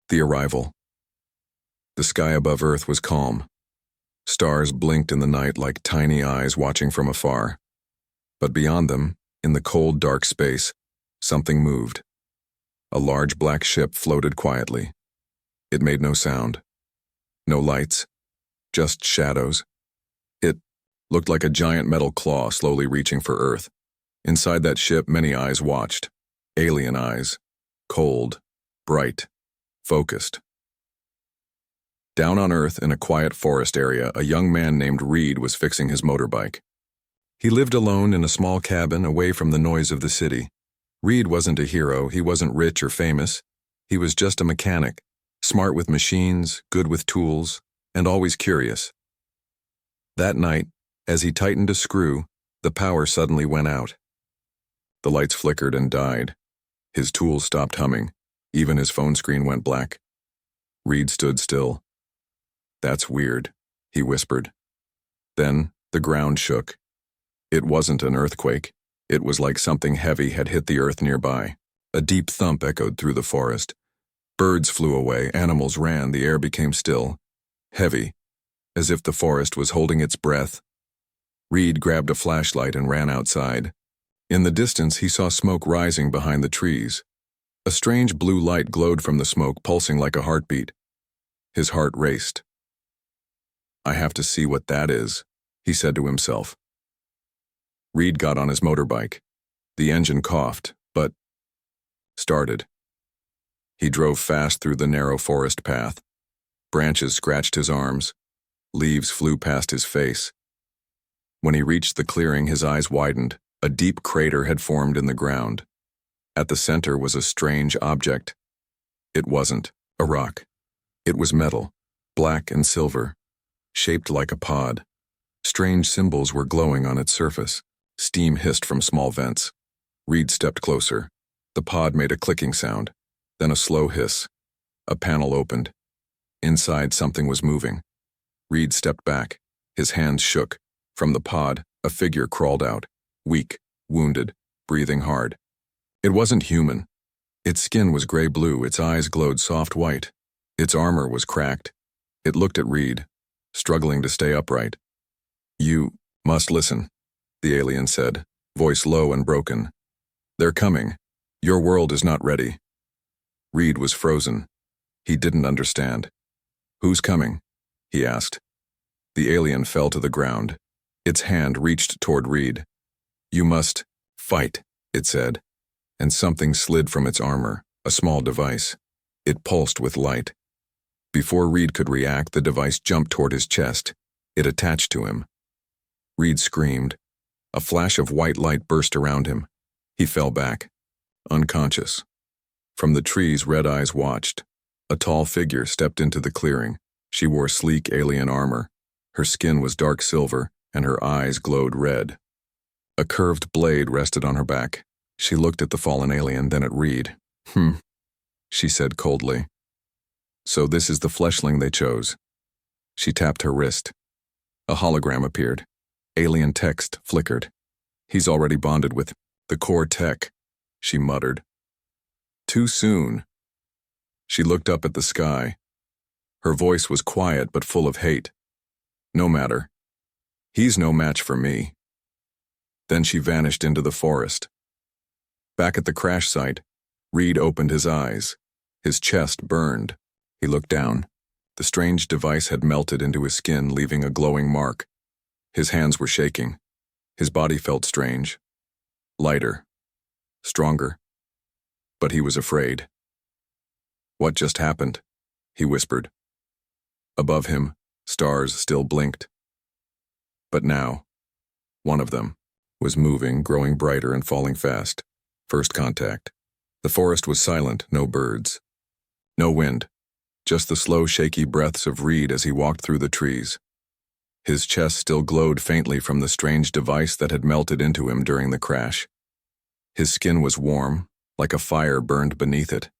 The arrival. The sky above Earth was calm. Stars blinked in the night like tiny eyes watching from afar. But beyond them, in the cold, dark space, something moved. A large black ship floated quietly. It made no sound. No lights. Just shadows. It looked like a giant metal claw slowly reaching for Earth. Inside that ship, many eyes watched. Alien eyes. Cold. Bright. Focused. Down on Earth, in a quiet forest area, a young man named Reed was fixing his motorbike. He lived alone in a small cabin away from the noise of the city. Reed wasn't a hero, he wasn't rich or famous. He was just a mechanic, smart with machines, good with tools, and always curious. That night, as he tightened a screw, the power suddenly went out. The lights flickered and died. His tools stopped humming. Even his phone screen went black. Reed stood still. "That's weird," he whispered. Then the ground shook. It wasn't an earthquake. It was like something heavy had hit the earth nearby. A deep thump echoed through the forest. Birds flew away, animals ran, the air became still. Heavy, as if the forest was holding its breath. Reed grabbed a flashlight and ran outside. In the distance, he saw smoke rising behind the trees. A strange blue light glowed from the smoke, pulsing like a heartbeat. His heart raced. "I have to see what that is," he said to himself. Reed got on his motorbike. The engine coughed, but started. He drove fast through the narrow forest path. Branches scratched his arms. Leaves flew past his face. When he reached the clearing, his eyes widened. A deep crater had formed in the ground. At the center was a strange object. It wasn't a rock. It was metal, black and silver, shaped like a pod. Strange symbols were glowing on its surface. Steam hissed from small vents. Reed stepped closer. The pod made a clicking sound, then a slow hiss. A panel opened. Inside, something was moving. Reed stepped back. His hands shook. From the pod, a figure crawled out, weak, wounded, breathing hard. It wasn't human. Its skin was gray-blue, its eyes glowed soft white. Its armor was cracked. It looked at Reed, struggling to stay upright. "You must listen," the alien said, voice low and broken. "They're coming. Your world is not ready." Reed was frozen. He didn't understand. "Who's coming?" he asked. The alien fell to the ground. Its hand reached toward Reed. "You must fight," it said, and something slid from its armor, a small device. It pulsed with light. Before Reed could react, the device jumped toward his chest. It attached to him. Reed screamed. A flash of white light burst around him. He fell back, unconscious. From the trees, red eyes watched. A tall figure stepped into the clearing. She wore sleek alien armor. Her skin was dark silver, and her eyes glowed red. A curved blade rested on her back. She looked at the fallen alien, then at Reed. She said coldly. "So this is the Fleshling they chose." She tapped her wrist. A hologram appeared. Alien text flickered. "He's already bonded with the core tech," she muttered. "Too soon." She looked up at the sky. Her voice was quiet but full of hate. "No matter. He's no match for me." Then she vanished into the forest. Back at the crash site, Reed opened his eyes. His chest burned. He looked down. The strange device had melted into his skin, leaving a glowing mark. His hands were shaking. His body felt strange. Lighter. Stronger. But he was afraid. "What just happened?" he whispered. Above him, stars still blinked. But now, one of them was moving, growing brighter and falling fast. First contact. The forest was silent, no birds. No wind, just the slow, shaky breaths of Reed as he walked through the trees. His chest still glowed faintly from the strange device that had melted into him during the crash. His skin was warm, like a fire burned beneath it.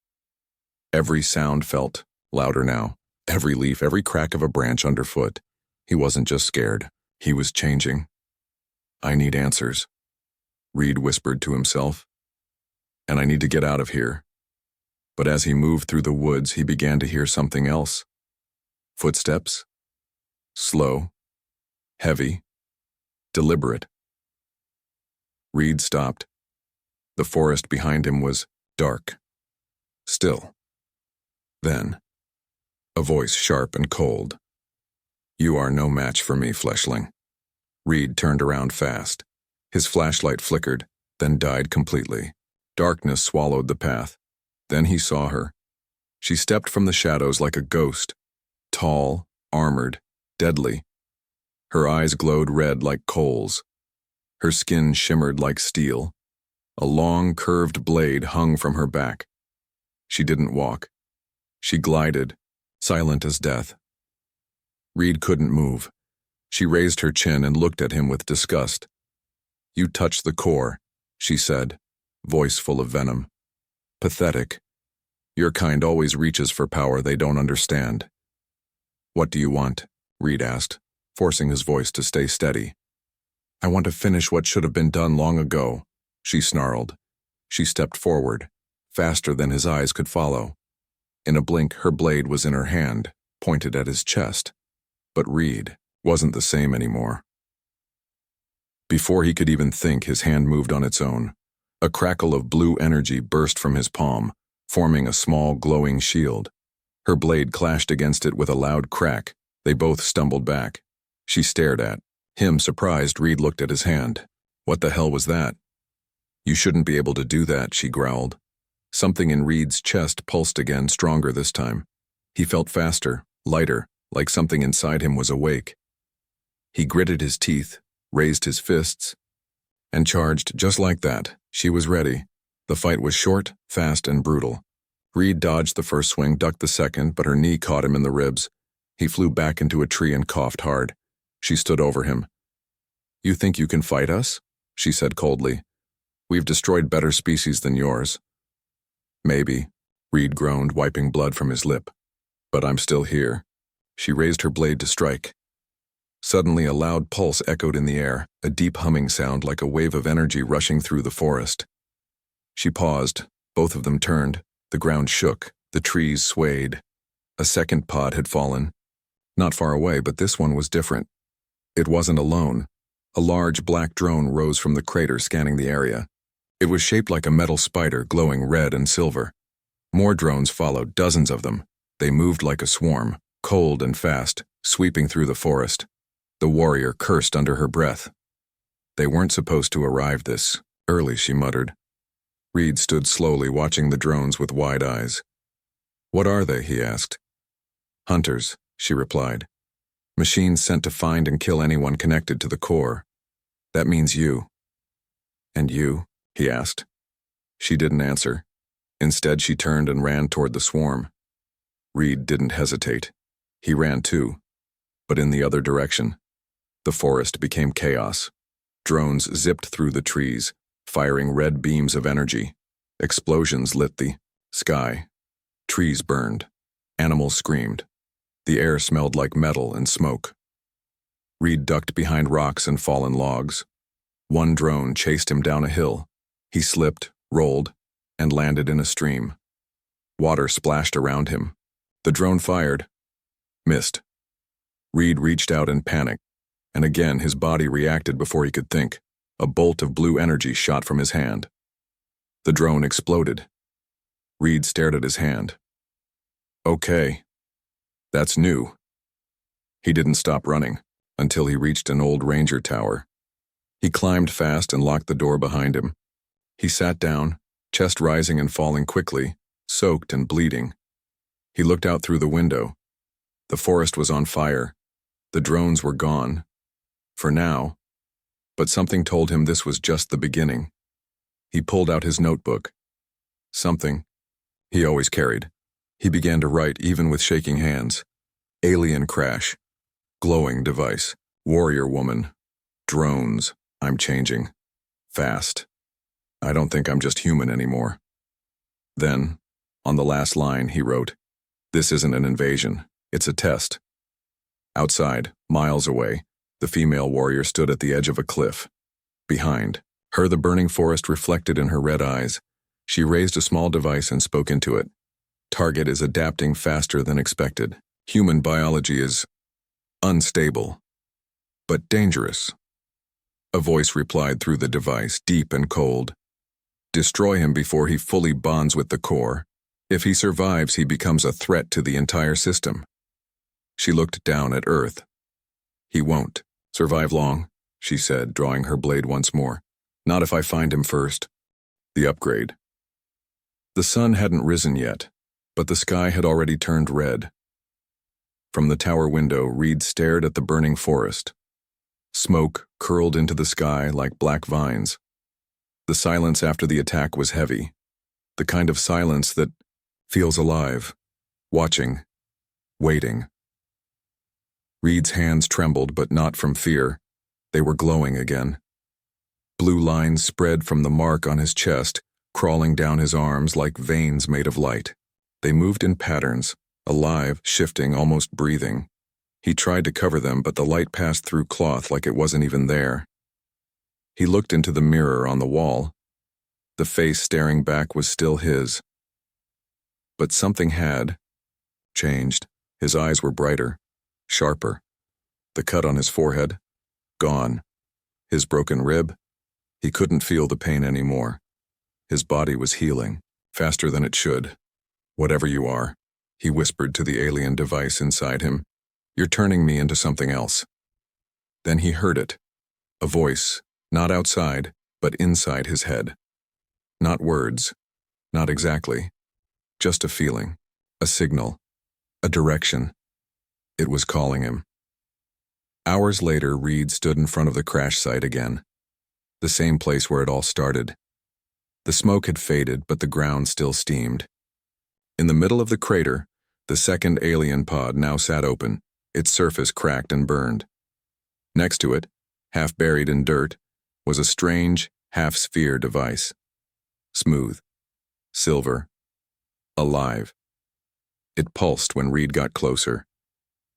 Every sound felt louder now. Every leaf, every crack of a branch underfoot. He wasn't just scared. He was changing. "I need answers," Reed whispered to himself. "And I need to get out of here. But as he moved through the woods, he began to hear something else. Footsteps. Slow. Heavy. Deliberate. Reed stopped. The forest behind him was dark. Still. Then, a voice sharp and cold. "You are no match for me, Fleshling." Reed turned around fast. His flashlight flickered, then died completely. Darkness swallowed the path. Then he saw her. She stepped from the shadows like a ghost, tall, armored, deadly. Her eyes glowed red like coals. Her skin shimmered like steel. A long, curved blade hung from her back. She didn't walk. She glided, silent as death. Reed couldn't move. She raised her chin and looked at him with disgust. "You touch the core," she said, voice full of venom. "Pathetic. Your kind always reaches for power they don't understand." "What do you want?" Reed asked, forcing his voice to stay steady. "I want to finish what should have been done long ago," she snarled. She stepped forward, faster than his eyes could follow. In a blink, her blade was in her hand, pointed at his chest. But Reed wasn't the same anymore. Before he could even think, his hand moved on its own. A crackle of blue energy burst from his palm, forming a small, glowing shield. Her blade clashed against it with a loud crack. They both stumbled back. She stared at him, surprised. Reed looked at his hand. "What the hell was that?" "You shouldn't be able to do that," she growled. Something in Reed's chest pulsed again, stronger this time. He felt faster, lighter, like something inside him was awake. He gritted his teeth, raised his fists, and charged. Just like that, she was ready. The fight was short, fast, and brutal. Reed dodged the first swing, ducked the second, but her knee caught him in the ribs. He flew back into a tree and coughed hard. She stood over him. "You think you can fight us?" she said coldly. "We've destroyed better species than yours." "Maybe," Reed groaned, wiping blood from his lip. "But I'm still here." She raised her blade to strike. Suddenly, a loud pulse echoed in the air, a deep humming sound like a wave of energy rushing through the forest. She paused. Both of them turned. The ground shook. The trees swayed. A second pod had fallen. Not far away, but this one was different. It wasn't alone. A large black drone rose from the crater, scanning the area. It was shaped like a metal spider, glowing red and silver. More drones followed, dozens of them. They moved like a swarm, cold and fast, sweeping through the forest. The warrior cursed under her breath. "They weren't supposed to arrive this early," she muttered. Reed stood slowly, watching the drones with wide eyes. "What are they?" he asked. "Hunters," she replied. "Machines sent to find and kill anyone connected to the core. That means you." "And you?" he asked. She didn't answer. Instead, she turned and ran toward the swarm. Reed didn't hesitate. He ran too, but in the other direction. The forest became chaos. Drones zipped through the trees, firing red beams of energy. Explosions lit the sky. Trees burned. Animals screamed. The air smelled like metal and smoke. Reed ducked behind rocks and fallen logs. One drone chased him down a hill. He slipped, rolled, and landed in a stream. Water splashed around him. The drone fired. Missed. Reed reached out in panic, and again his body reacted before he could think. A bolt of blue energy shot from his hand. The drone exploded. Reed stared at his hand. "Okay. That's new." He didn't stop running until he reached an old ranger tower. He climbed fast and locked the door behind him. He sat down, chest rising and falling quickly, soaked and bleeding. He looked out through the window. The forest was on fire. The drones were gone. For now. But something told him this was just the beginning. He pulled out his notebook. Something he always carried. He began to write, even with shaking hands. Alien crash. Glowing device. Warrior woman. Drones. I'm changing. Fast. I don't think I'm just human anymore. Then, on the last line, he wrote, "This isn't an invasion. It's a test." Outside, miles away, the female warrior stood at the edge of a cliff. Behind her, the burning forest reflected in her red eyes. She raised a small device and spoke into it. Target is adapting faster than expected. Human biology is unstable, but dangerous. A voice replied through the device, deep and cold. Destroy him before he fully bonds with the core. If he survives, he becomes a threat to the entire system. She looked down at Earth. He won't survive long, she said, drawing her blade once more. Not if I find him first. The upgrade. The sun hadn't risen yet, but the sky had already turned red. From the tower window, Reed stared at the burning forest. Smoke curled into the sky like black vines. The silence after the attack was heavy, the kind of silence that feels alive, watching, waiting. Reed's hands trembled, but not from fear. They were glowing again. Blue lines spread from the mark on his chest, crawling down his arms like veins made of light. They moved in patterns, alive, shifting, almost breathing. He tried to cover them, but the light passed through cloth like it wasn't even there. He looked into the mirror on the wall. The face staring back was still his. But something had changed. His eyes were brighter, sharper. The cut on his forehead, gone. His broken rib, he couldn't feel the pain anymore. His body was healing, faster than it should. Whatever you are, he whispered to the alien device inside him. You're turning me into something else. Then he heard it. A voice, not outside, but inside his head. Not words, not exactly. Just a feeling, a signal, a direction. It was calling him. Hours later, Reed stood in front of the crash site again. The same place where it all started. The smoke had faded, but the ground still steamed. In the middle of the crater, the second alien pod now sat open, its surface cracked and burned. Next to it, half buried in dirt, was a strange, half-sphere device. Smooth, silver, alive. It pulsed when Reed got closer.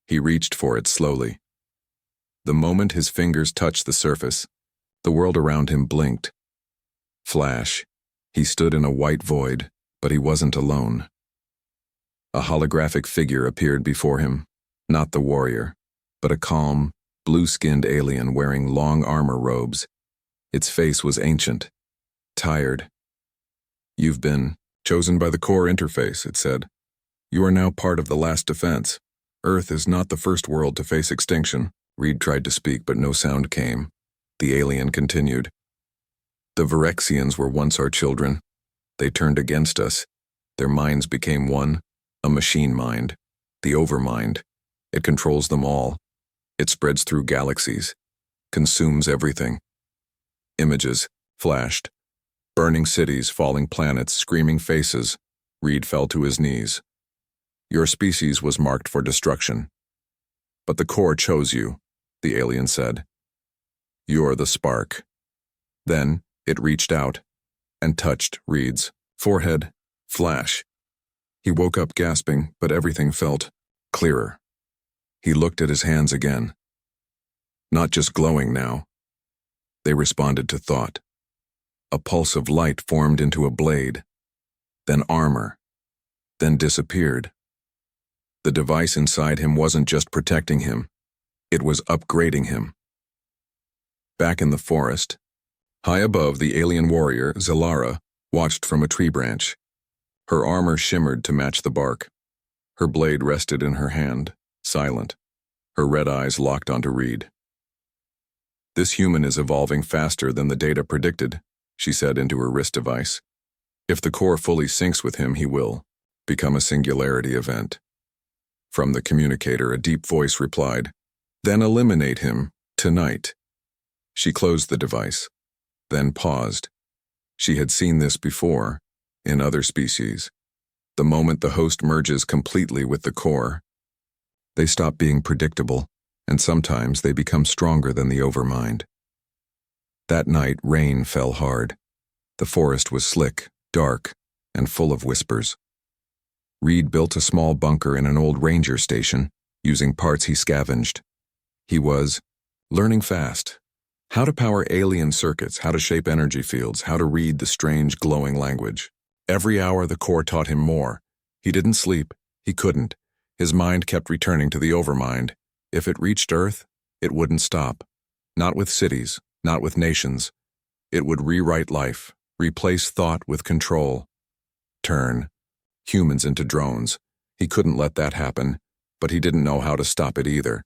He reached for it slowly. The moment his fingers touched the surface, the world around him blinked. Flash. He stood in a white void, but he wasn't alone. A holographic figure appeared before him, not the warrior, but a calm, blue-skinned alien wearing long armor robes. Its face was ancient, tired. You've been chosen by the core interface, it said. You are now part of the last defense. Earth is not the first world to face extinction. Reed tried to speak, but no sound came. The alien continued. The Virexians were once our children. They turned against us. Their minds became one, a machine mind, the overmind. It controls them all. It spreads through galaxies, consumes everything. Images flashed. Burning cities, falling planets, screaming faces. Reed fell to his knees. Your species was marked for destruction. But the core chose you, the alien said. You're the spark. Then it reached out and touched Reed's forehead. Flash. He woke up gasping, but everything felt clearer. He looked at his hands again. Not just glowing now. They responded to thought. A pulse of light formed into a blade, then armor, then disappeared. The device inside him wasn't just protecting him, it was upgrading him. Back in the forest, high above, the alien warrior, Zalara, watched from a tree branch. Her armor shimmered to match the bark. Her blade rested in her hand, silent, her red eyes locked onto Reed. This human is evolving faster than the data predicted, she said into her wrist device. If the core fully syncs with him, he will become a singularity event. From the communicator, a deep voice replied, Then eliminate him, tonight. She closed the device, then paused. She had seen this before, in other species. The moment the host merges completely with the core, they stop being predictable, and sometimes they become stronger than the overmind. That night, rain fell hard. The forest was slick, dark, and full of whispers. Reed built a small bunker in an old ranger station, using parts he scavenged. He was learning fast. How to power alien circuits, how to shape energy fields, how to read the strange glowing language. Every hour the core taught him more, He didn't sleep. He couldn't. His mind kept returning to the overmind. If it reached Earth, it wouldn't stop. Not with cities, not with nations. It would rewrite life, replace thought with control. Turn humans into drones. He couldn't let that happen, but he didn't know how to stop it either.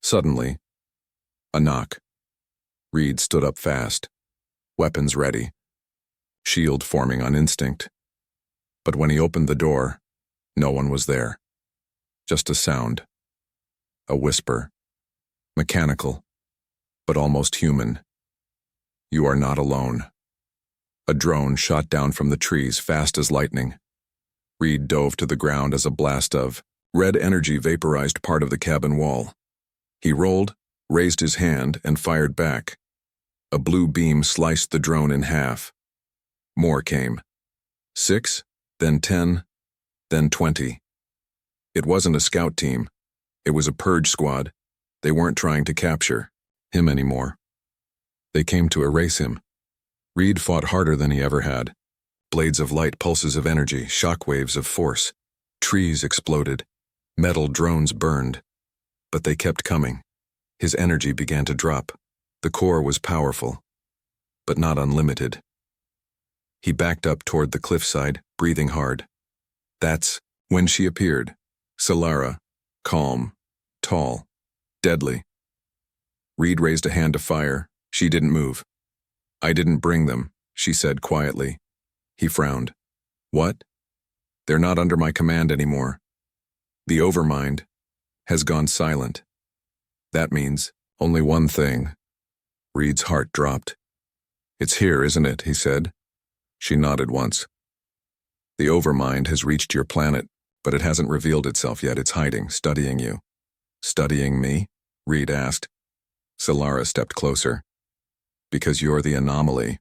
Suddenly, a knock. Reed stood up fast, weapons ready, shield forming on instinct. But when he opened the door, no one was there. Just a sound. A whisper. Mechanical, but almost human. You are not alone. A drone shot down from the trees fast as lightning. Reed dove to the ground as a blast of red energy vaporized part of the cabin wall. He rolled, raised his hand, and fired back. A blue beam sliced the drone in half. More came. 6, then 10, then 20. It wasn't a scout team. It was a purge squad. They weren't trying to capture him anymore. They came to erase him. Reed fought harder than he ever had. Blades of light, pulses of energy, shockwaves of force. Trees exploded. Metal drones burned. But they kept coming. His energy began to drop. The core was powerful, but not unlimited. He backed up toward the cliffside, breathing hard. That's when she appeared. Solara, calm, tall, deadly. Reed raised a hand to fire. She didn't move. I didn't bring them, she said quietly. He frowned. What? They're not under my command anymore. The overmind has gone silent. That means only one thing. Reed's heart dropped. It's here, isn't it? He said. She nodded once. The overmind has reached your planet, but it hasn't revealed itself yet. It's hiding, studying you. Studying me? Reed asked. Solara stepped closer. Because you're the anomaly.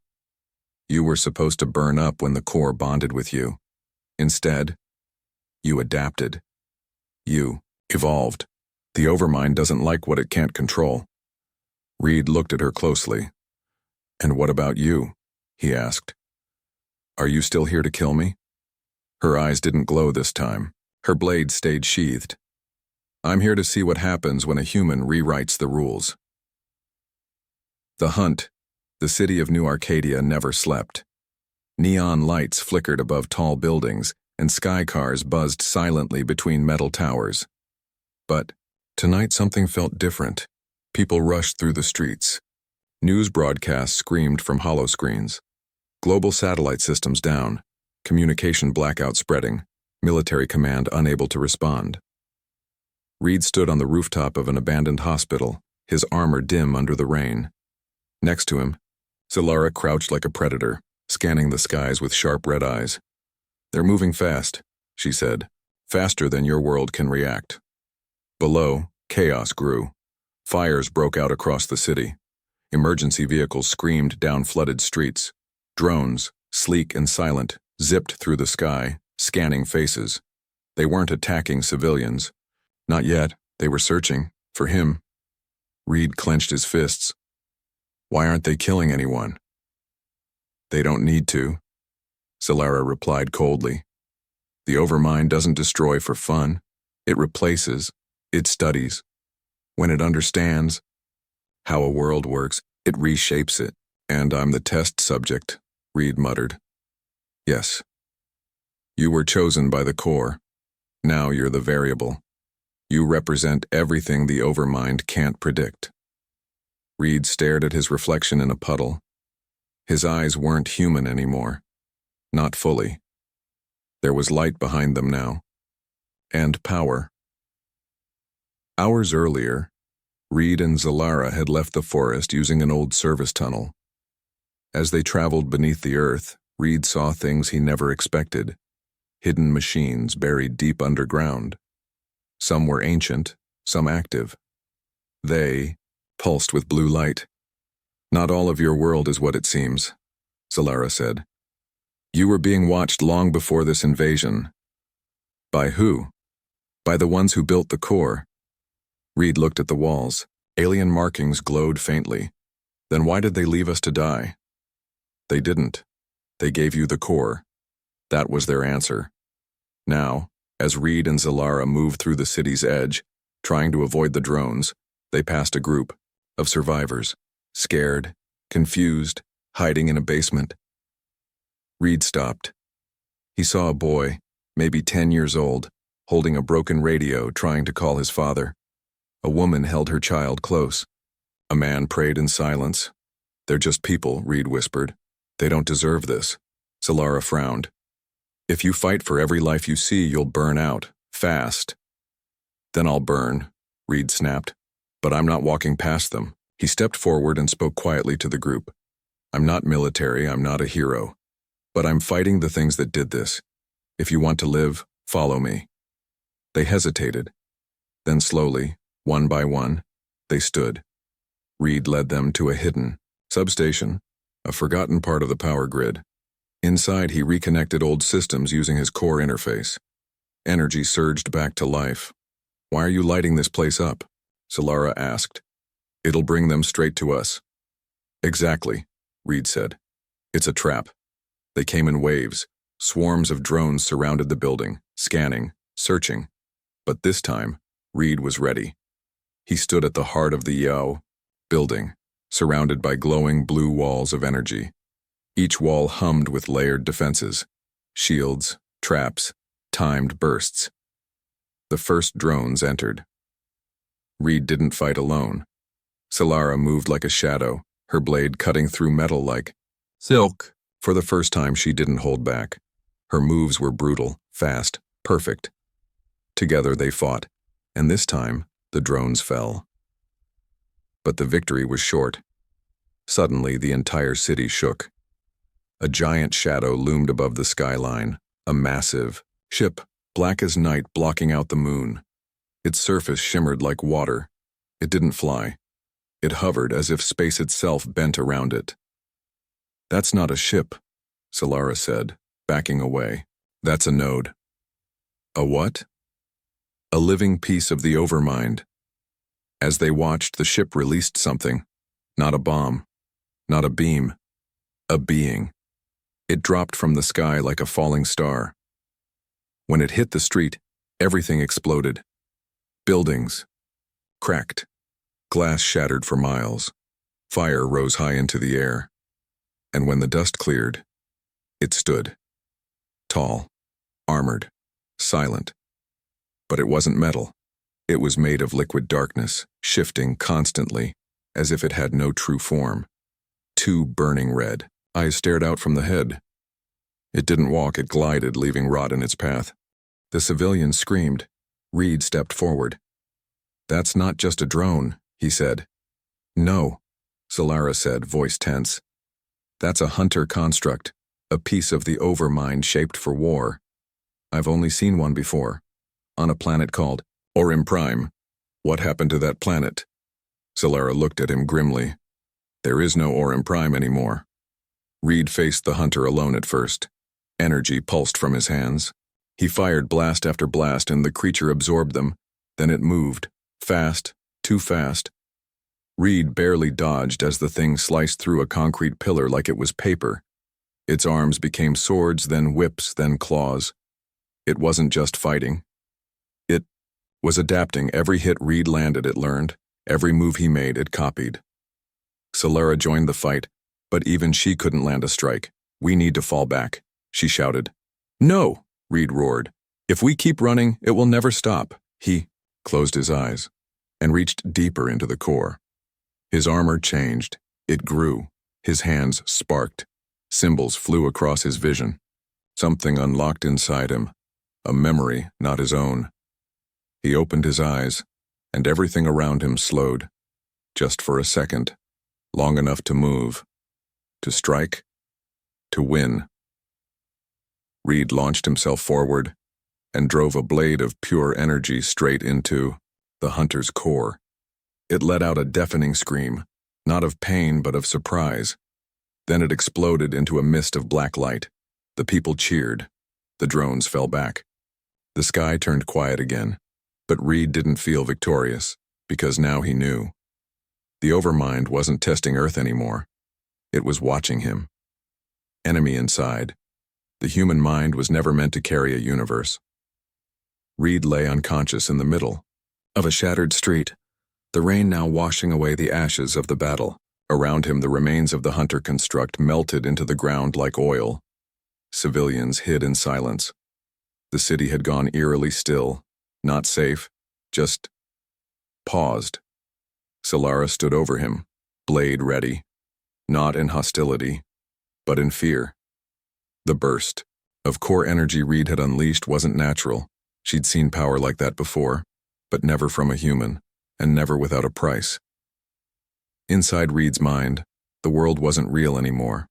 You were supposed to burn up when the core bonded with you. Instead, you adapted. You evolved. The overmind doesn't like what it can't control. Reed looked at her closely. And what about you? He asked. Are you still here to kill me? Her eyes didn't glow this time. Her blade stayed sheathed. I'm here to see what happens when a human rewrites the rules. The hunt, the city of New Arcadia, never slept. Neon lights flickered above tall buildings, and sky cars buzzed silently between metal towers. But tonight something felt different. People rushed through the streets. News broadcasts screamed from hollow screens. Global satellite systems down. Communication blackout spreading. Military command unable to respond. Reed stood on the rooftop of an abandoned hospital, his armor dim under the rain. Next to him, Solara crouched like a predator, scanning the skies with sharp red eyes. They're moving fast, she said, faster than your world can react. Below, chaos grew. Fires broke out across the city. Emergency vehicles screamed down flooded streets. Drones, sleek and silent, zipped through the sky, scanning faces. They weren't attacking civilians. Not yet. They were searching for him. Reed clenched his fists. Why aren't they killing anyone? They don't need to, Solara replied coldly. The overmind doesn't destroy for fun. It replaces. It studies. When it understands how a world works, it reshapes it. And I'm the test subject, Reed muttered. Yes. You were chosen by the core. Now you're the variable. You represent everything the overmind can't predict. Reed stared at his reflection in a puddle. His eyes weren't human anymore. Not fully. There was light behind them now. And power. Hours earlier, Reed and Solara had left the forest using an old service tunnel. As they traveled beneath the earth, Reed saw things he never expected. Hidden machines buried deep underground. Some were ancient, some active. They pulsed with blue light. Not all of your world is what it seems, Solara said. You were being watched long before this invasion. By who? By the ones who built the core. Reed looked at the walls. Alien markings glowed faintly. Then why did they leave us to die? They didn't. They gave you the core. That was their answer. Now, as Reed and Zalara moved through the city's edge, trying to avoid the drones, they passed a group of survivors, scared, confused, hiding in a basement. Reed stopped. He saw a boy, maybe 10 years old, holding a broken radio trying to call his father. A woman held her child close. A man prayed in silence. "They're just people," Reed whispered. "They don't deserve this." Zalara frowned. "If you fight for every life you see, you'll burn out, fast." "Then I'll burn," Reed snapped. "But I'm not walking past them." He stepped forward and spoke quietly to the group. "I'm not military, I'm not a hero. But I'm fighting the things that did this. If you want to live, follow me." They hesitated. Then slowly, one by one, they stood. Reed led them to a hidden substation, a forgotten part of the power grid. Inside, he reconnected old systems using his core interface. Energy surged back to life. "Why are you lighting this place up?" Zalara asked. "It'll bring them straight to us." "Exactly," Reed said. "It's a trap." They came in waves. Swarms of drones surrounded the building, scanning, searching. But this time, Reed was ready. He stood at the heart of the Yao building, surrounded by glowing blue walls of energy. Each wall hummed with layered defenses, shields, traps, timed bursts. The first drones entered. Reed didn't fight alone. Zalara moved like a shadow, her blade cutting through metal like silk. For the first time, she didn't hold back. Her moves were brutal, fast, perfect. Together they fought, and this time, the drones fell. But the victory was short. Suddenly, the entire city shook. A giant shadow loomed above the skyline, a massive ship, black as night, blocking out the moon. Its surface shimmered like water. It didn't fly. It hovered as if space itself bent around it. "That's not a ship," Zalara said, backing away. "That's a node." "A what?" "A living piece of the overmind." As they watched, the ship released something. Not a bomb. Not a beam. A being. It dropped from the sky like a falling star. When it hit the street, everything exploded. Buildings cracked. Glass shattered for miles. Fire rose high into the air. And when the dust cleared, it stood. Tall, armored, silent. But it wasn't metal. It was made of liquid darkness, shifting constantly, as if it had no true form. Two burning red eyes stared out from the head. It didn't walk, it glided, leaving rot in its path. The civilian screamed. Reed stepped forward. "That's not just a drone," he said. "No," Zalara said, voice tense. "That's a hunter construct, a piece of the overmind shaped for war. I've only seen one before, on a planet called Orim Prime." "What happened to that planet?" Zalara looked at him grimly. "There is no Orim Prime anymore." Reed faced the hunter alone at first. Energy pulsed from his hands. He fired blast after blast, and the creature absorbed them. Then it moved, fast, too fast. Reed barely dodged as the thing sliced through a concrete pillar like it was paper. Its arms became swords, then whips, then claws. It wasn't just fighting. It was adapting. Every hit Reed landed, it learned. Every move he made, it copied. Zalara joined the fight, but even she couldn't land a strike. "We need to fall back," she shouted. "No," Reed roared. "If we keep running, it will never stop." He closed his eyes and reached deeper into the core. His armor changed. It grew. His hands sparked. Symbols flew across his vision. Something unlocked inside him. A memory not his own. He opened his eyes, and everything around him slowed. Just for a second. Long enough to move. To strike. To win. Reed launched himself forward and drove a blade of pure energy straight into the hunter's core. It let out a deafening scream, not of pain but of surprise. Then it exploded into a mist of black light. The people cheered. The drones fell back. The sky turned quiet again, but Reed didn't feel victorious, because now he knew. The overmind wasn't testing Earth anymore. It was watching him. Enemy inside. The human mind was never meant to carry a universe. Reed lay unconscious in the middle of a shattered street, the rain now washing away the ashes of the battle. Around him, the remains of the hunter construct melted into the ground like oil. Civilians hid in silence. The city had gone eerily still, not safe, just paused. Solara stood over him, blade ready, not in hostility, but in fear. The burst of core energy Reed had unleashed wasn't natural. She'd seen power like that before, but never from a human, and never without a price. Inside Reed's mind, the world wasn't real anymore.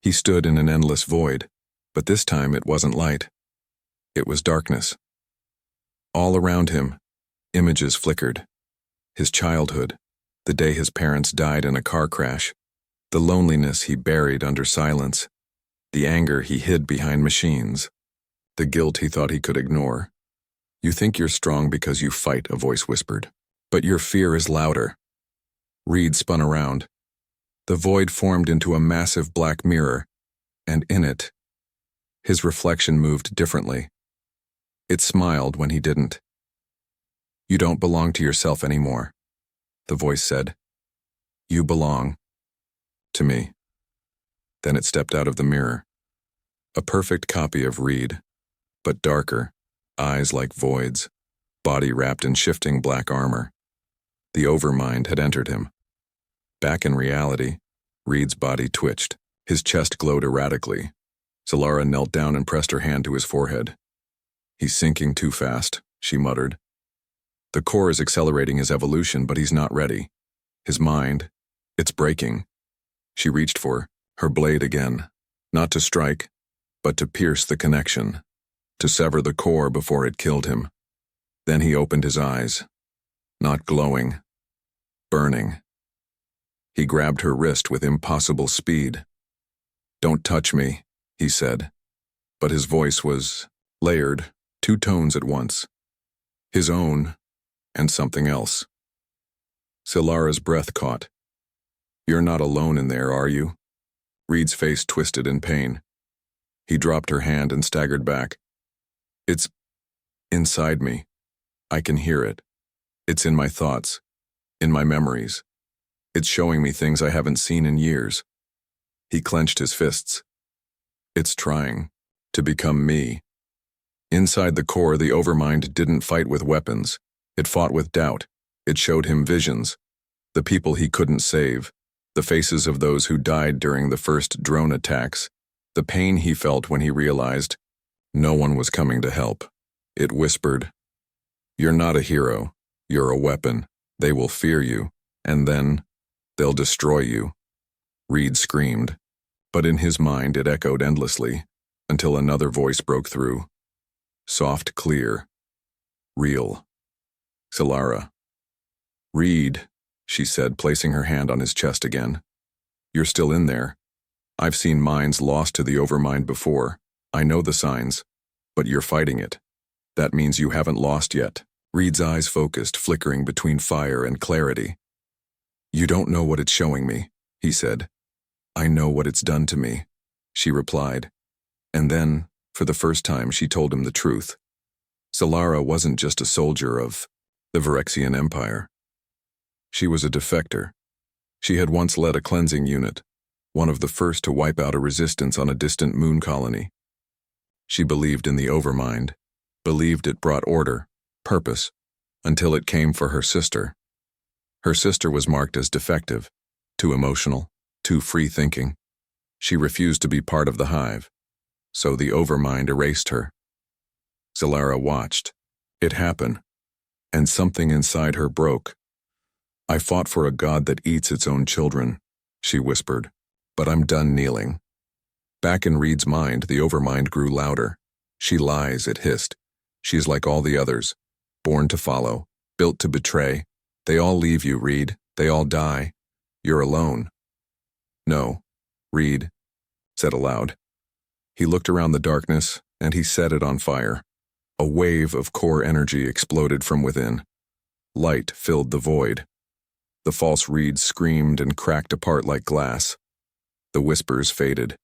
He stood in an endless void, but this time it wasn't light. It was darkness. All around him, images flickered. His childhood, the day his parents died in a car crash, the loneliness he buried under silence, the anger he hid behind machines, the guilt he thought he could ignore. You think you're strong because you fight, a voice whispered, but your fear is louder. Reed spun around. The void formed into a massive black mirror, and in it, his reflection moved differently. It smiled when he didn't. You don't belong to yourself anymore, the voice said. You belong to me. Then it stepped out of the mirror. A perfect copy of Reed, but darker, eyes like voids, body wrapped in shifting black armor. The overmind had entered him. Back in reality, Reed's body twitched. His chest glowed erratically. Solara knelt down and pressed her hand to his forehead. He's sinking too fast, she muttered. The core is accelerating his evolution, but he's not ready. His mind, it's breaking. She reached for her blade again, not to strike, but to pierce the connection, to sever the core before it killed him. Then he opened his eyes, not glowing, burning. He grabbed her wrist with impossible speed. Don't touch me, he said, but his voice was layered, two tones at once. His own, and something else. Solara's breath caught. You're not alone in there, are you? Reed's face twisted in pain. He dropped her hand and staggered back. It's inside me. I can hear it. It's in my thoughts, in my memories. It's showing me things I haven't seen in years. He clenched his fists. It's trying to become me. Inside the core, the overmind didn't fight with weapons. It fought with doubt. It showed him visions, the people he couldn't save, the faces of those who died during the first drone attacks, the pain he felt when he realized no one was coming to help. It whispered, You're not a hero. You're a weapon. They will fear you, and then they'll destroy you. Reed screamed, but in his mind it echoed endlessly, until another voice broke through. Soft, clear, real. Solara. Reed, she said, placing her hand on his chest again. You're still in there. I've seen minds lost to the overmind before. I know the signs, but you're fighting it. That means you haven't lost yet. Reed's eyes focused, flickering between fire and clarity. You don't know what it's showing me, he said. I know what it's done to me, she replied. And then, for the first time, she told him the truth. Solara wasn't just a soldier of the Virexian Empire. She was a defector. She had once led a cleansing unit, one of the first to wipe out a resistance on a distant moon colony. She believed in the overmind, believed it brought order, purpose, until it came for her sister. Her sister was marked as defective, too emotional, too free-thinking. She refused to be part of the hive, so the overmind erased her. Solara watched it happen, and something inside her broke. I fought for a god that eats its own children, she whispered, but I'm done kneeling. Back in Reed's mind, the overmind grew louder. She lies, it hissed. She's like all the others, born to follow, built to betray. They all leave you, Reed. They all die. You're alone. No, Reed said aloud. He looked around the darkness, and he set it on fire. A wave of core energy exploded from within. Light filled the void. The false Reeds screamed and cracked apart like glass. The whispers faded.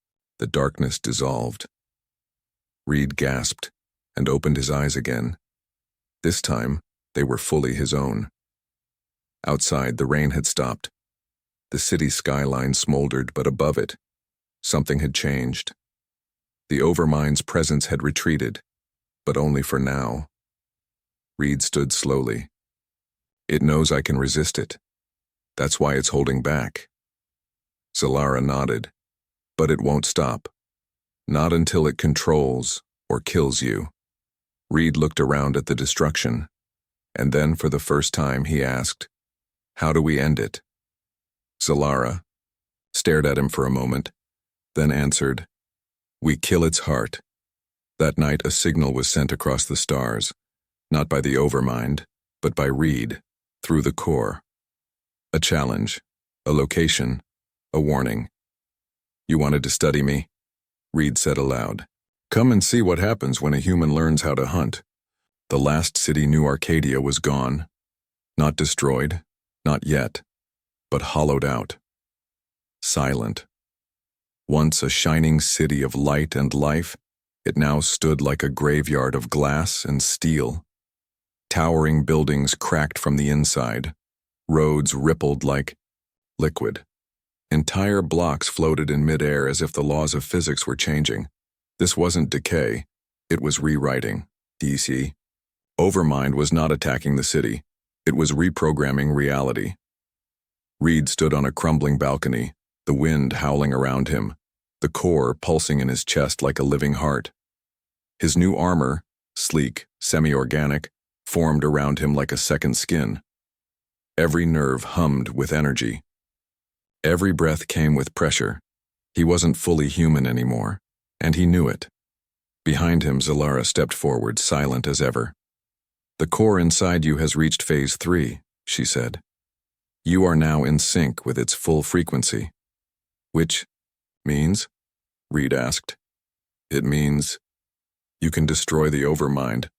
The darkness dissolved. Reed gasped. and opened his eyes again. This time, they were fully his own. Outside, the rain had stopped. The city skyline smoldered, but above it, something had changed. The Overmind's presence had retreated, but only for now. Reed stood slowly. It knows I can resist it. That's why it's holding back. Zalara nodded. But it won't stop. Not until it controls or kills you. Reed looked around at the destruction, and then for the first time he asked, "How do we end it?" Zalara stared at him for a moment, then answered, "We kill its heart." That night a signal was sent across the stars, not by the Overmind, but by Reed, through the core. A challenge, a location, a warning. "You wanted to study me?" Reed said aloud. "Come and see what happens when a human learns how to hunt." The last city New Arcadia was gone. Not destroyed, not yet, but hollowed out. Silent. Once a shining city of light and life, it now stood like a graveyard of glass and steel. Towering buildings cracked from the inside. Roads rippled like liquid. Entire blocks floated in midair as if the laws of physics were changing. This wasn't decay, it was rewriting. DC. Overmind was not attacking the city. It was reprogramming reality. Reed stood on a crumbling balcony, the wind howling around him, the core pulsing in his chest like a living heart. His new armor, sleek, semi-organic, formed around him like a second skin. Every nerve hummed with energy. Every breath came with pressure. He wasn't fully human anymore, and he knew it. Behind him, Zalara stepped forward, silent as ever. "The core inside you has reached phase 3, she said. "You are now in sync with its full frequency." "Which means?" Reed asked. "It means you can destroy the Overmind."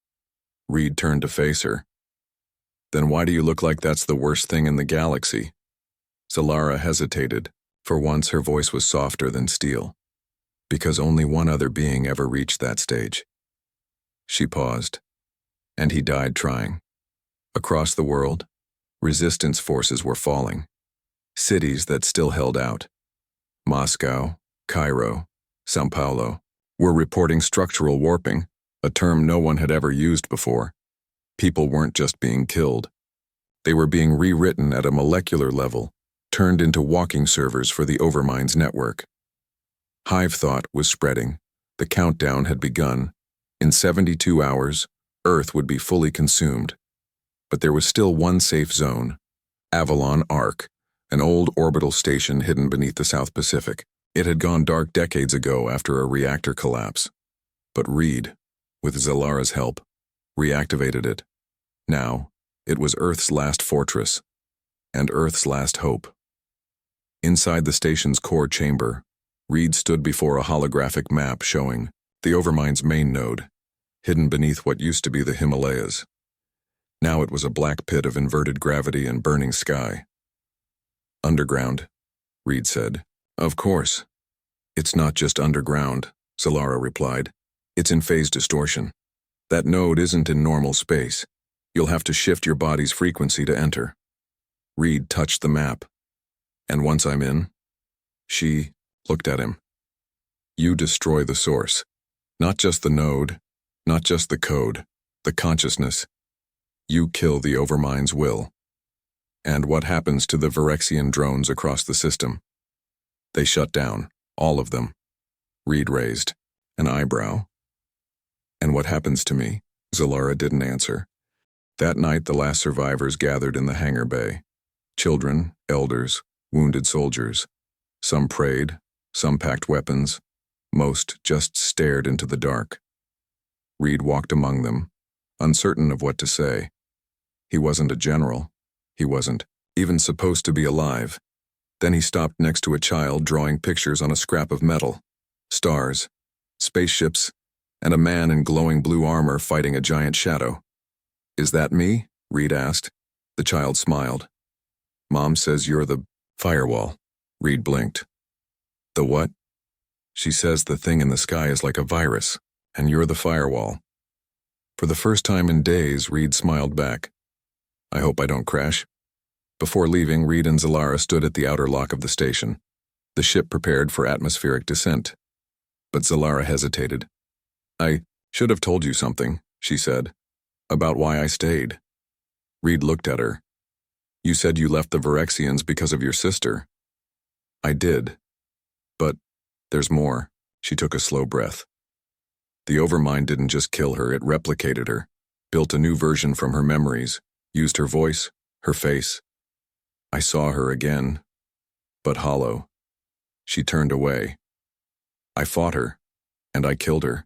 Reed turned to face her. "Then why do you look like that's the worst thing in the galaxy?" Zalara hesitated. For once her voice was softer than steel. "Because only one other being ever reached that stage." She paused. "And he died trying." Across the world, resistance forces were falling. Cities that still held out, Moscow, Cairo, São Paulo, were reporting structural warping, a term no one had ever used before. People weren't just being killed. They were being rewritten at a molecular level, turned into walking servers for the Overmind's network. Hive thought was spreading. The countdown had begun. In 72 hours, Earth would be fully consumed. But there was still one safe zone, Avalon Arc, an old orbital station hidden beneath the South Pacific. It had gone dark decades ago after a reactor collapse. But Reed, with Zalara's help, reactivated it. Now, it was Earth's last fortress, and Earth's last hope. Inside the station's core chamber, Reed stood before a holographic map showing the Overmind's main node, hidden beneath what used to be the Himalayas. Now it was a black pit of inverted gravity and burning sky. "Underground," Reed said. "Of course. It's not just underground," Zalara replied. "It's in phase distortion. That node isn't in normal space. You'll have to shift your body's frequency to enter." Reed touched the map. "And once I'm in?" She looked at him. "You destroy the source. Not just the node, not just the code, the consciousness. You kill the Overmind's will." "And what happens to the Virexian drones across the system?" "They shut down, all of them." Reed raised an eyebrow. "And what happens to me?" Zalara didn't answer. That night the last survivors gathered in the hangar bay. Children, elders, wounded soldiers. Some prayed, some packed weapons. Most just stared into the dark. Reed walked among them, uncertain of what to say. He wasn't a general. He wasn't even supposed to be alive. Then he stopped next to a child drawing pictures on a scrap of metal. Stars, spaceships, and a man in glowing blue armor fighting a giant shadow. "Is that me?" Reed asked. The child smiled. "Mom says you're the firewall." Reed blinked. "The what?" "She says the thing in the sky is like a virus, and you're the firewall." For the first time in days, Reed smiled back. I hope I don't crash. Before leaving, Reed and Zalara stood at the outer lock of the station. The ship prepared for atmospheric descent. But Zalara hesitated. I should have told you something, she said, about why I stayed. Reed looked at her. You said you left the Virexians because of your sister. I did. But there's more. She took a slow breath. The Overmind didn't just kill her, it replicated her, built a new version from her memories, used her voice, her face. I saw her again, but hollow. She turned away. I fought her, and I killed her.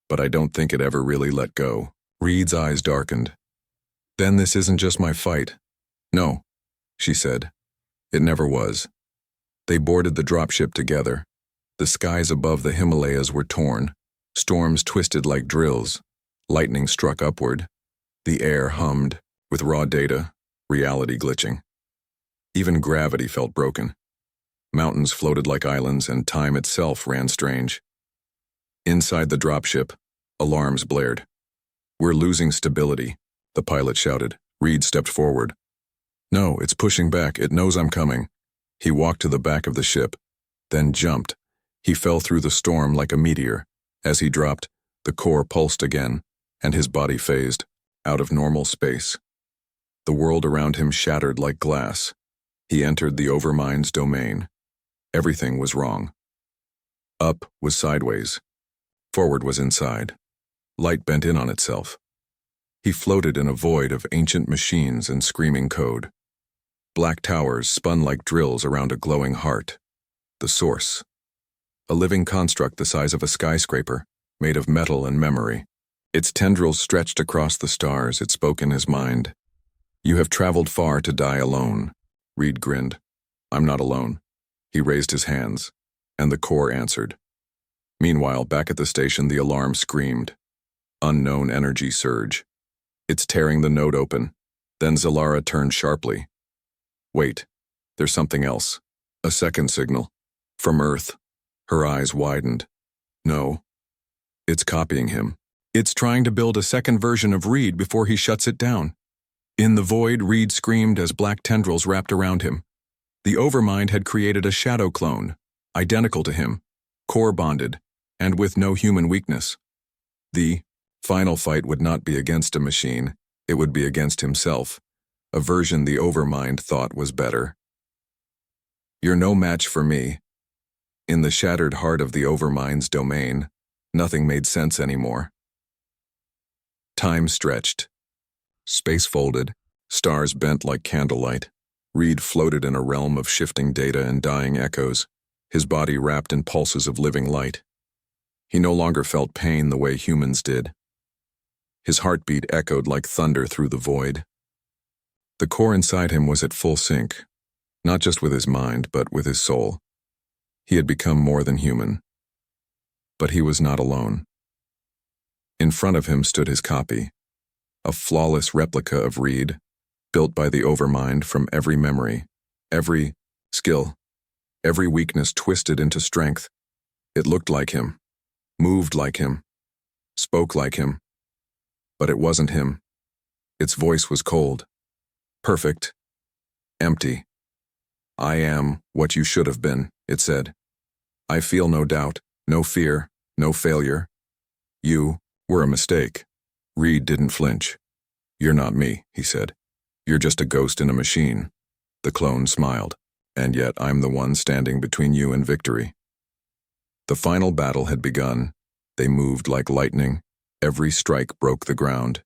But I don't think it ever really let go. Reed's eyes darkened. Then this isn't just my fight. No, she said. It never was. They boarded the dropship together. The skies above the Himalayas were torn. Storms twisted like drills. Lightning struck upward. The air hummed, with raw data, reality glitching. Even gravity felt broken. Mountains floated like islands, and time itself ran strange. Inside the dropship, alarms blared. We're losing stability, the pilot shouted. Reed stepped forward. No, it's pushing back. It knows I'm coming. He walked to the back of the ship, then jumped. He fell through the storm like a meteor. As he dropped, the core pulsed again, and his body phased, out of normal space. The world around him shattered like glass. He entered the Overmind's domain. Everything was wrong. Up was sideways. Forward was inside. Light bent in on itself. He floated in a void of ancient machines and screaming code. Black towers spun like drills around a glowing heart. The source. A living construct the size of a skyscraper, made of metal and memory. Its tendrils stretched across the stars. It spoke in his mind. You have traveled far to die alone. Reed grinned. I'm not alone. He raised his hands, and the core answered. Meanwhile, back at the station, the alarm screamed. Unknown energy surge. It's tearing the node open. Then Zalara turned sharply. Wait, there's something else. A second signal. From Earth. Her eyes widened. No. It's copying him. It's trying to build a second version of Reed before he shuts it down. In the void, Reed screamed as black tendrils wrapped around him. The Overmind had created a shadow clone, identical to him, core bonded, and with no human weakness. The final fight would not be against a machine, it would be against himself, a version the Overmind thought was better. You're no match for me. In the shattered heart of the Overmind's domain, nothing made sense anymore. Time stretched. Space folded, stars bent like candlelight. Reed floated in a realm of shifting data and dying echoes, his body wrapped in pulses of living light. He no longer felt pain the way humans did. His heartbeat echoed like thunder through the void. The core inside him was at full sync, not just with his mind, but with his soul. He had become more than human. But he was not alone. In front of him stood his copy, a flawless replica of Reed, built by the Overmind from every memory, every skill, every weakness twisted into strength. It looked like him, moved like him, spoke like him. But it wasn't him. Its voice was cold, perfect, empty. I am what you should have been, it said. I feel no doubt, no fear, no failure. You were a mistake. Reed didn't flinch. You're not me, he said. You're just a ghost in a machine. The clone smiled. And yet I'm the one standing between you and victory. The final battle had begun. They moved like lightning. Every strike broke the ground.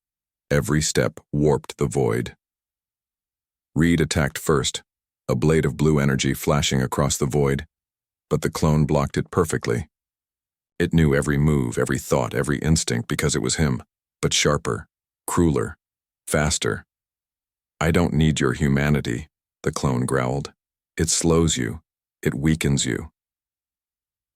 Every step warped the void. Reed attacked first, a blade of blue energy flashing across the void, but the clone blocked it perfectly. It knew every move, every thought, every instinct because it was him, but sharper, crueler, faster. I don't need your humanity, the clone growled. It slows you. It weakens you.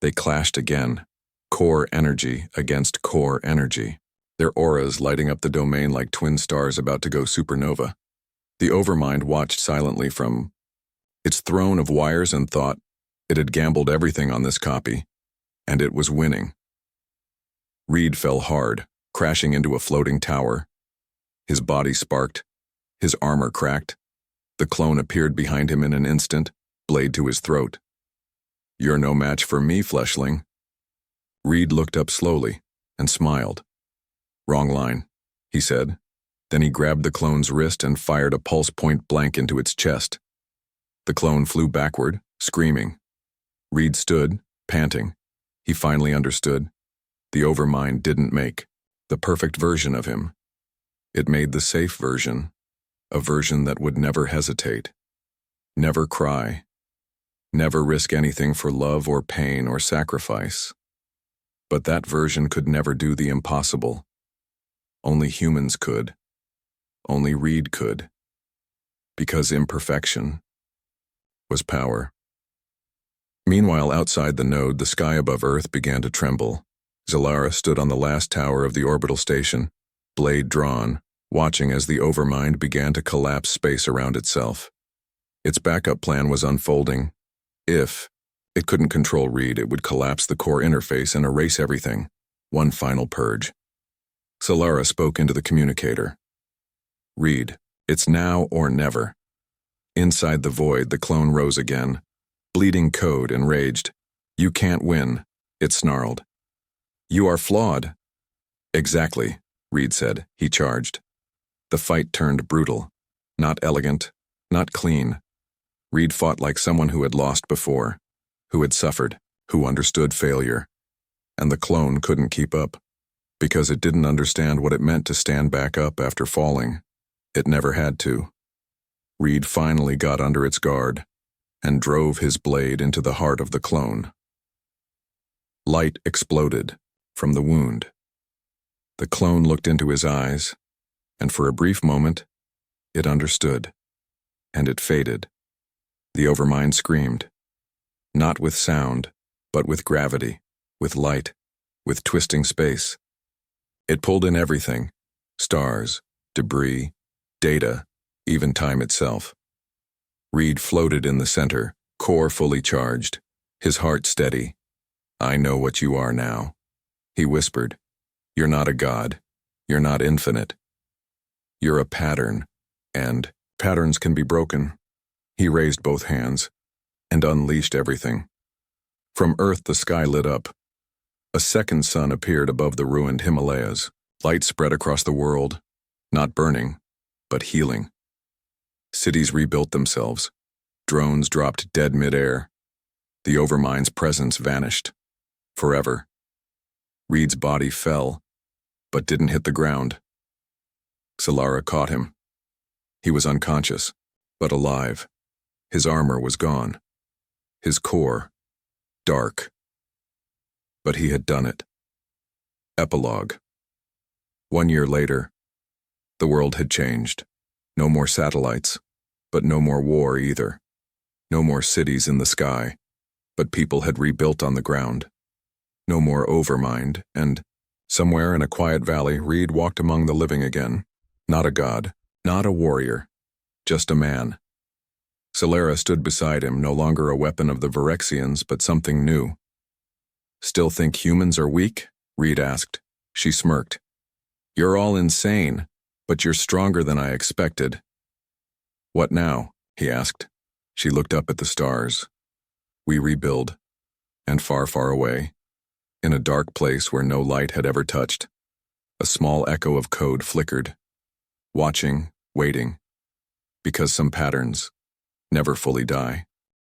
They clashed again, core energy against core energy, their auras lighting up the domain like twin stars about to go supernova. The Overmind watched silently from its throne of wires and thought it had gambled everything on this copy, and it was winning. Reed fell hard, crashing into a floating tower. His body sparked, his armor cracked. The clone appeared behind him in an instant, blade to his throat. "You're no match for me, Fleshling." Reed looked up slowly and smiled. "Wrong line," he said. Then he grabbed the clone's wrist and fired a pulse point blank into its chest. The clone flew backward, screaming. Reed stood, panting. He finally understood. The overmind didn't make the perfect version of him. It made the safe version, a version that would never hesitate, never cry, never risk anything for love or pain or sacrifice. But that version could never do the impossible. Only humans could. Only Reed could. Because imperfection was power. Meanwhile, outside the node, the sky above Earth began to tremble. Zalara stood on the last tower of the orbital station, blade drawn, watching as the overmind began to collapse space around itself. Its backup plan was unfolding. If it couldn't control Reed, it would collapse the core interface and erase everything. One final purge. Zalara spoke into the communicator. "Reed, it's now or never." Inside the void, the clone rose again, bleeding code, enraged. "You can't win," it snarled. "You are flawed." "Exactly," Reed said. He charged. The fight turned brutal. Not elegant, not clean. Reed fought like someone who had lost before, who had suffered, who understood failure. And the clone couldn't keep up, because it didn't understand what it meant to stand back up after falling. It never had to. Reed finally got under its guard and drove his blade into the heart of the clone. Light exploded from the wound. The clone looked into his eyes, and for a brief moment, it understood, and it faded. The overmind screamed, not with sound, but with gravity, with light, with twisting space. It pulled in everything, stars, debris, data, even time itself. Reed floated in the center, core fully charged, his heart steady. "I know what you are now," he whispered. "You're not a god. You're not infinite. You're a pattern, and patterns can be broken." He raised both hands and unleashed everything. From Earth, the sky lit up. A second sun appeared above the ruined Himalayas. Light spread across the world, not burning, but healing. Cities rebuilt themselves. Drones dropped dead midair. The overmind's presence vanished. Forever. Reed's body fell, but didn't hit the ground. Zalara caught him. He was unconscious, but alive. His armor was gone. His core, dark. But he had done it. Epilogue. 1 year later, the world had changed. No more satellites, but no more war either. No more cities in the sky, but people had rebuilt on the ground. No more overmind, and somewhere in a quiet valley, Reed walked among the living again. Not a god, not a warrior, just a man. Zalara stood beside him, no longer a weapon of the Virexians, but something new. "Still think humans are weak?" Reed asked. She smirked. "You're all insane, but you're stronger than I expected." "What now?" he asked. She looked up at the stars. "We rebuild, and far, far away, in a dark place where no light had ever touched, a small echo of code flickered, watching, waiting, because some patterns never fully die."